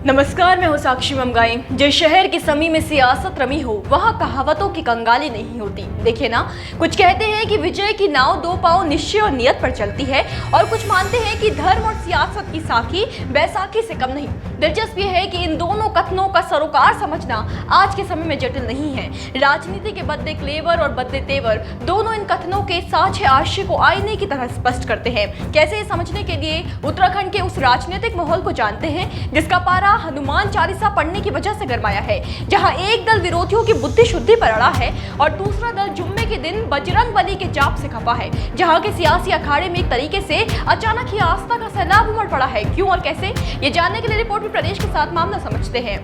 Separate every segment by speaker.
Speaker 1: नमस्कार, मैं हूं साक्षी ममगाई। जिस शहर की समी में सियासत रमी हो वहां कहावतों की कंगाली नहीं होती। देखिए ना, कुछ कहते हैं कि विजय की नाव दो पांव निश्चय और नियत पर चलती है, और कुछ मानते हैं कि धर्म और सियासत की साखी बैसाखी से कम नहीं। दिलचस्प यह है कि इन दोनों कथनों का सरोकार समझना आज के समय में जटिल नहीं है। राजनीति के बदले क्लेवर और बदले तेवर दोनों इन कथनों के साझे आशय को आईने की तरह स्पष्ट करते हैं। कैसे, समझने के लिए उत्तराखंड के उस राजनीतिक माहौल को जानते हैं जिसका पारा हनुमान चालीसा पढ़ने की वजह से गरमाया है, जहां एक दल विरोधियों की बुद्धि शुद्धि पर अड़ा है और दूसरा दल जुम्मे के दिन बजरंग बली के जाप से खपा है। जहां के सियासी अखाड़े में एक तरीके से अचानक ही आस्था का सैलाब उमड़ पड़ा है। क्यों और कैसे, ये जानने के लिए रिपोर्ट में प्रदेश के साथ मामला समझते हैं।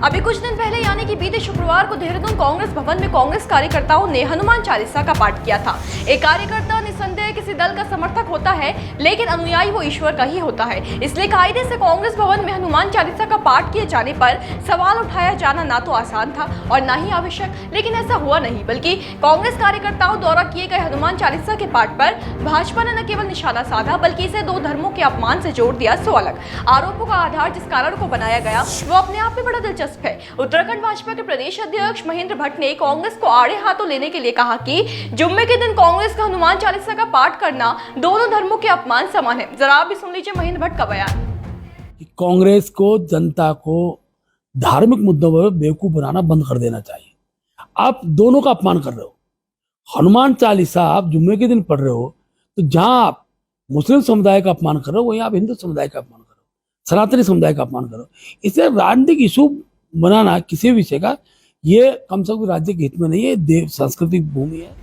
Speaker 1: अभी कुछ दिन पहले यानी कि बीते शुक्रवार को देहरादून कांग्रेस भवन में कांग्रेस कार्यकर्ताओं ने हनुमान चालीसा का पाठ किया था। एक कार्यकर्ता निस्संदेह किसी दल का समर्थक होता है, लेकिन अनुयायी वो ईश्वर का ही होता है। इसलिए कायदे से कांग्रेस भवन में हनुमान चालीसा का पाठ किए जाने पर सवाल उठाया जाना ना तो आसान था और ना ही आवश्यक, लेकिन ऐसा हुआ नहीं, बल्कि कांग्रेस कार्यकर्ताओं द्वारा किए गए हनुमान चालीसा के पाठ पर भाजपा ने न केवल निशाना साधा, बल्कि इसे दो धर्मों के अपमान से जोड़ दिया। सो अलग आरोपों का आधार जिस कारण को बनाया गया वो अपने आप में बड़ा दिलचस्प है। उत्तराखंड भाजपा के प्रदेश अध्यक्ष महेंद्र भट्ट ने कांग्रेस को आड़े हाथों लेने के लिए कहा कि जुम्मे के दिन कांग्रेस का हनुमान चालीसा का पाठ करना दोनों धर्मों के अपमान समान है। जरा आप भी सुन लीजिए महेंद्र भट्ट का बयान।
Speaker 2: कांग्रेस को, जनता को धार्मिक मुद्दों पर बेवकूफ बनाना बंद कर देना चाहिए। आप दोनों का अपमान कर रहे हो। हनुमान चालीसा आप जुम्मे के दिन पढ़ रहे हो, तो जहां आप मुस्लिम समुदाय का अपमान कर रहे हो वहीं आप हिंदू समुदाय का अपमान कर रहे हो, सनातनी समुदाय का अपमान कर रहे हो। इसे राजनीतिक इशू बनाना किसी विषय का, ये कम से कम राज्य के हित में नहीं है। देव सांस्कृतिक भूमि है।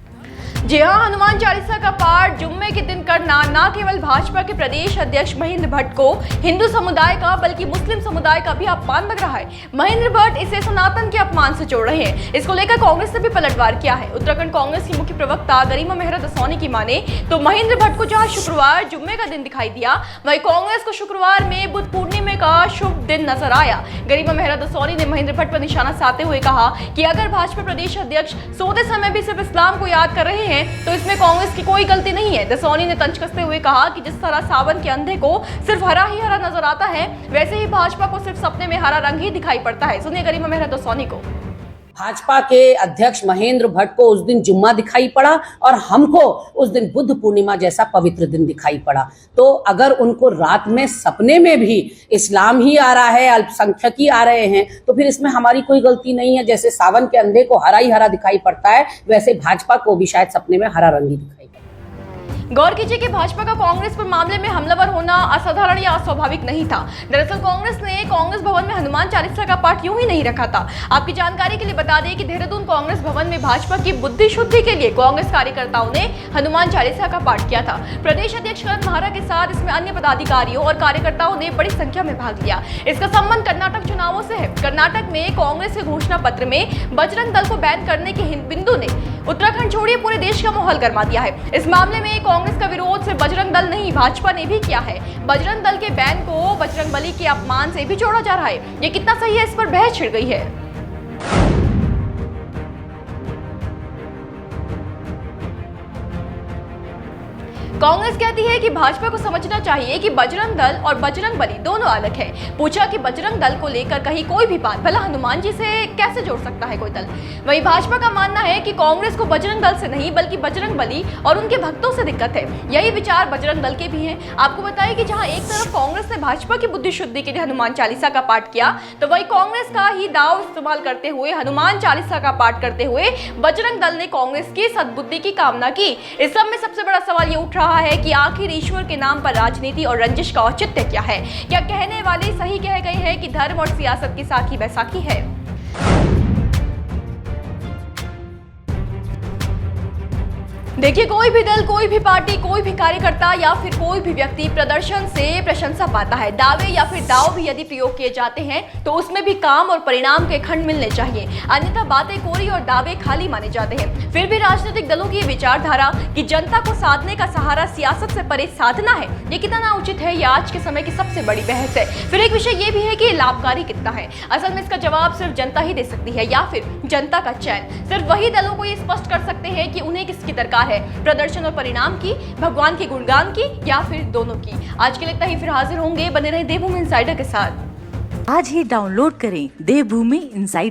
Speaker 1: जी हां, हनुमान चालीसा का पाठ जुम्मे के दिन करना न केवल भाजपा के प्रदेश अध्यक्ष महेंद्र भट्ट को हिंदू समुदाय का बल्कि मुस्लिम समुदाय का भी अपमान लग रहा है। महेंद्र भट्ट इसे सनातन के अपमान से जोड़ रहे हैं। इसको लेकर कांग्रेस ने भी पलटवार किया है। उत्तराखंड कांग्रेस की मुख्य प्रवक्ता गरिमा मेहरा दसौनी की माने तो महेंद्र भट्ट को जहां शुक्रवार जुम्मे का दिन दिखाई दिया, वहीं कांग्रेस को शुक्रवार में बुद्ध पूर्णिमा का शुभ दिन नजर आया। गरिमा मेहरा दसौनी ने महेंद्र भट्ट पर निशाना साधते हुए कहा कि अगर भाजपा प्रदेश अध्यक्ष सोते समय भी सिर्फ इस्लाम को याद कर रहे हैं तो इसमें कांग्रेस की कोई गलती नहीं है। दसौनी ने तंज कसते हुए कहा कि जिस तरह सावन के अंधे को सिर्फ हरा ही हरा नजर आता है, वैसे ही भाजपा को सिर्फ सपने में हरा रंग ही दिखाई पड़ता है। सुनिए गरिमा मेहरा दसौनी को।
Speaker 3: भाजपा के अध्यक्ष महेंद्र भट्ट को उस दिन जुम्मा दिखाई पड़ा और हमको उस दिन बुद्ध पूर्णिमा जैसा पवित्र दिन दिखाई पड़ा। तो अगर उनको रात में सपने में भी इस्लाम ही आ रहा है, अल्पसंख्यक ही आ रहे हैं, तो फिर इसमें हमारी कोई गलती नहीं है। जैसे सावन के अंधे को हरा ही हरा दिखाई पड़ता है, वैसे भाजपा को भी शायद सपने में हरा रंग ही दिखाई।
Speaker 1: गौर कीजिए कि भाजपा का कांग्रेस पर मामले में हमलावर होना असाधारण या अस्वाभाविक नहीं था। दरअसल कांग्रेस ने कांग्रेस भवन में हनुमान चालीसा का पाठ यूं ही नहीं रखा था। आपकी जानकारी के लिए बता दें कि देहरादून कांग्रेस भवन में भाजपा की बुद्धि शुद्धि के लिए कांग्रेस कार्यकर्ताओं ने हनुमान चालीसा का पाठ किया था। प्रदेश अध्यक्ष करण महारा के साथ इसमें अन्य पदाधिकारियों और कार्यकर्ताओं ने बड़ी संख्या में भाग लिया। इसका संबंध कर्नाटक चुनावों से है। कर्नाटक में कांग्रेस के घोषणा पत्र में बजरंग दल को बैन करने के बिंदु ने उत्तराखंड छोड़िए पूरे देश का माहौल गरमा दिया है। इस मामले में कांग्रेस का विरोध सिर्फ बजरंग दल नहीं, भाजपा ने भी किया है। बजरंग दल के बैन को बजरंग बली के अपमान से भी जोड़ा जा रहा है। ये कितना सही है, इस पर बहस छिड़ गई है। कांग्रेस कहती है कि भाजपा को समझना चाहिए कि बजरंग दल और बजरंग बली दोनों अलग है। पूछा कि बजरंग दल को लेकर कहीं कोई भी बात भला हनुमान जी से कैसे जोड़ सकता है कोई दल। वहीं भाजपा का मानना है कि कांग्रेस को बजरंग दल से नहीं बल्कि बजरंग बली और उनके भक्तों से दिक्कत है। यही विचार बजरंग दल के भी हैं। आपको बताइए कि जहां एक तरफ कांग्रेस ने भाजपा की बुद्धि शुद्धि के लिए हनुमान चालीसा का पाठ किया, तो वही कांग्रेस का ही दाव इस्तेमाल करते हुए हनुमान चालीसा का पाठ करते हुए बजरंग दल ने कांग्रेस की सद्बुद्धि की कामना की। इस सब में सबसे बड़ा सवाल ये उठ रहा है कि आखिर ईश्वर के नाम पर राजनीति और रंजिश का औचित्य क्या है। क्या कहने वाले सही कह गए हैं कि धर्म और सियासत की साखी बैसाखी है। देखिए, कोई भी दल, कोई भी पार्टी, कोई भी कार्यकर्ता या फिर कोई भी व्यक्ति प्रदर्शन से प्रशंसा पाता है। दावे या फिर दाव भी यदि प्रयोग किए जाते हैं तो उसमें भी काम और परिणाम के खंड मिलने चाहिए, अन्यथा बातें कोरी और दावे खाली माने जाते हैं। फिर भी राजनीतिक दलों की विचारधारा कि जनता को साधने का सहारा सियासत से परे साधना है, ये कितना उचित है, ये आज के समय की सबसे बड़ी बहस है। फिर एक विषय ये भी है कि लाभकारी कितना है। असल में इसका जवाब सिर्फ जनता ही दे सकती है, या फिर जनता का चयन। सिर्फ वही दलों को ये स्पष्ट कर सकते हैं कि उन्हें किसकी दरकार हार है, प्रदर्शन और परिणाम की, भगवान के गुणगान की, या फिर दोनों की? आज के लिए इतना ही, फिर हाजिर होंगे। बने रहे देवभूमि इनसाइडर के साथ।
Speaker 4: आज ही डाउनलोड करें देवभूमि इनसाइडर।